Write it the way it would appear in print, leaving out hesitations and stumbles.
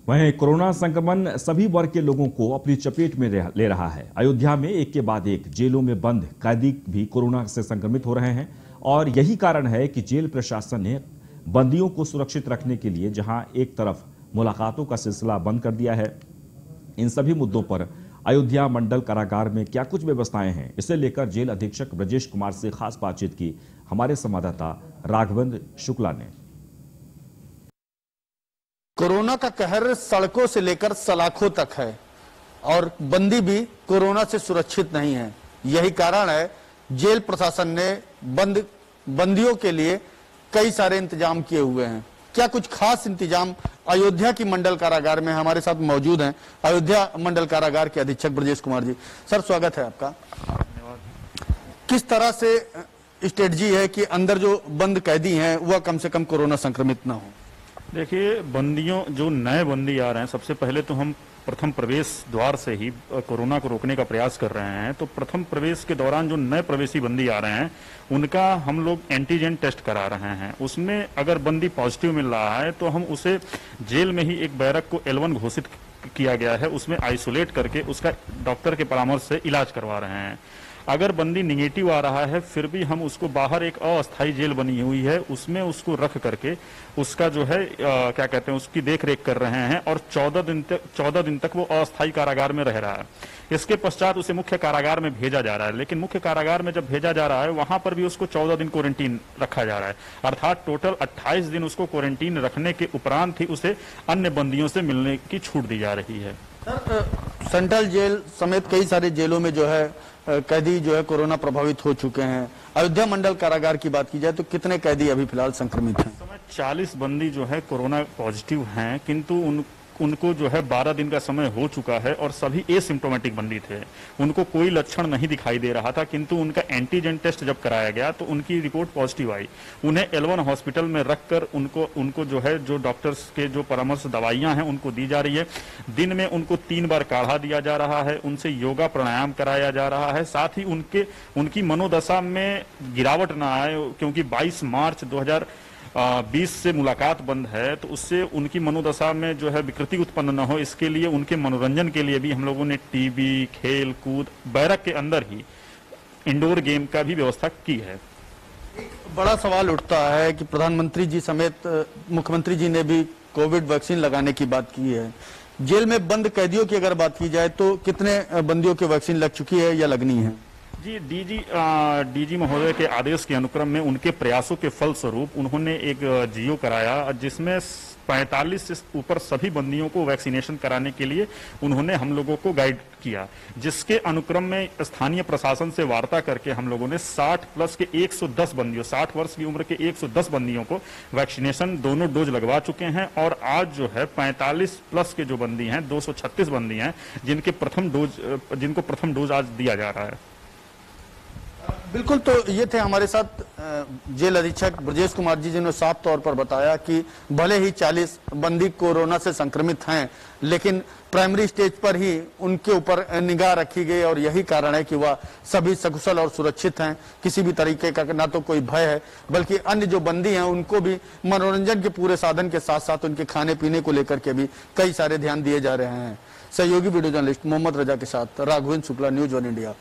वहीं कोरोना संक्रमण सभी वर्ग के लोगों को अपनी चपेट में ले रहा है। अयोध्या में एक के बाद एक जेलों में बंद कैदी भी कोरोना से संक्रमित हो रहे हैं और यही कारण है कि जेल प्रशासन ने बंदियों को सुरक्षित रखने के लिए जहां एक तरफ मुलाकातों का सिलसिला बंद कर दिया है, इन सभी मुद्दों पर अयोध्या मंडल कारागार में क्या कुछ व्यवस्थाएं हैं, इसे लेकर जेल अधीक्षक ब्रजेश कुमार से खास बातचीत की हमारे संवाददाता राघवेंद्र शुक्ला ने। कोरोना का कहर सड़कों से लेकर सलाखों तक है और बंदी भी कोरोना से सुरक्षित नहीं है। यही कारण है जेल प्रशासन ने बंदियों के लिए कई सारे इंतजाम किए हुए हैं। क्या कुछ खास इंतजाम अयोध्या की मंडल कारागार में हमारे साथ मौजूद हैं अयोध्या मंडल कारागार के अधीक्षक ब्रजेश कुमार जी। सर, स्वागत है आपका। किस तरह से स्ट्रेटजी है कि अंदर जो बंद कैदी हैं वह कम से कम कोरोना संक्रमित ना हो? देखिए, बंदियों जो नए बंदी आ रहे हैं, सबसे पहले तो हम प्रथम प्रवेश द्वार से ही कोरोना को रोकने का प्रयास कर रहे हैं। तो प्रथम प्रवेश के दौरान जो नए प्रवेशी बंदी आ रहे हैं उनका हम लोग एंटीजन टेस्ट करा रहे हैं। उसमें अगर बंदी पॉजिटिव मिल रहा है तो हम उसे जेल में ही एक बैरक को L1 घोषित किया गया है, उसमें आइसोलेट करके उसका डॉक्टर के परामर्श से इलाज करवा रहे हैं। अगर बंदी निगेटिव आ रहा है फिर भी हम उसको बाहर एक अस्थायी जेल बनी हुई है उसमें उसको रख करके उसका जो है क्या कहते हैं उसकी देख रेख कर रहे हैं और 14 दिन तक वो अस्थायी कारागार में रह रहा है। इसके पश्चात उसे मुख्य कारागार में भेजा जा रहा है, लेकिन मुख्य कारागार में जब भेजा जा रहा है वहां पर भी उसको 14 दिन क्वारंटीन रखा जा रहा है, अर्थात टोटल 28 दिन उसको क्वारंटीन रखने के उपरांत ही उसे अन्य बंदियों से मिलने की छूट दी जा रही है। सेंट्रल जेल समेत कई सारे जेलों में जो है कैदी जो है कोरोना प्रभावित हो चुके हैं। अयोध्या मंडल कारागार की बात की जाए तो कितने कैदी अभी फिलहाल संक्रमित हैं? 40 बंदी जो है कोरोना पॉजिटिव हैं, किंतु उनको जो है 12 दिन का समय हो चुका है और सभी एसिम्प्टोमेटिक बंदी थे। उनको कोई लक्षण नहीं दिखाई दे रहा था, किंतु उनका एंटीजन टेस्ट जब कराया गया तो उनकी रिपोर्ट पॉजिटिव आई। उन्हें L1 हॉस्पिटल में रखकर उनको जो है जो डॉक्टर्स के जो परामर्श दवाइयां हैं उनको दी जा रही है। दिन में उनको 3 बार काढ़ा दिया जा रहा है, उनसे योगा प्राणायाम कराया जा रहा है। साथ ही उनकी मनोदशा में गिरावट ना आए, क्योंकि 22 मार्च 2020 से मुलाकात बंद है, तो उससे उनकी मनोदशा में जो है विकृति उत्पन्न न हो, इसके लिए उनके मनोरंजन के लिए भी हम लोगों ने टीवी, खेल कूद, बैरक के अंदर ही इंडोर गेम का भी व्यवस्था की है। बड़ा सवाल उठता है कि प्रधानमंत्री जी समेत मुख्यमंत्री जी ने भी कोविड वैक्सीन लगाने की बात की है। जेल में बंद कैदियों की अगर बात की जाए तो कितने बंदियों की वैक्सीन लग चुकी है या लगनी है? जी, डीजी महोदय के आदेश के अनुक्रम में उनके प्रयासों के फलस्वरूप उन्होंने एक जियो कराया जिसमें 45 से ऊपर सभी बंदियों को वैक्सीनेशन कराने के लिए उन्होंने हम लोगों को गाइड किया, जिसके अनुक्रम में स्थानीय प्रशासन से वार्ता करके हम लोगों ने 60 प्लस के 110 बंदियों, 60 वर्ष की उम्र के 110 बंदियों को वैक्सीनेशन दोनों डोज लगवा चुके हैं। और आज जो है 45 प्लस के जो बंदी हैं, 236 बंदी हैं जिनको प्रथम डोज आज दिया जा रहा है। बिल्कुल, तो ये थे हमारे साथ जेल अधीक्षक ब्रजेश कुमार जी, जिन्होंने साफ तौर पर बताया कि भले ही 40 बंदी कोरोना से संक्रमित हैं, लेकिन प्राइमरी स्टेज पर ही उनके ऊपर निगाह रखी गई और यही कारण है कि वह सभी सकुशल और सुरक्षित हैं। किसी भी तरीके का ना तो कोई भय है, बल्कि अन्य जो बंदी हैं उनको भी मनोरंजन के पूरे साधन के साथ साथ उनके खाने पीने को लेकर के भी कई सारे ध्यान दिए जा रहे हैं। सहयोगी वीडियो जर्नलिस्ट मोहम्मद रजा के साथ राघवेंद्र शुक्ला, न्यूज़ 1 इंडिया।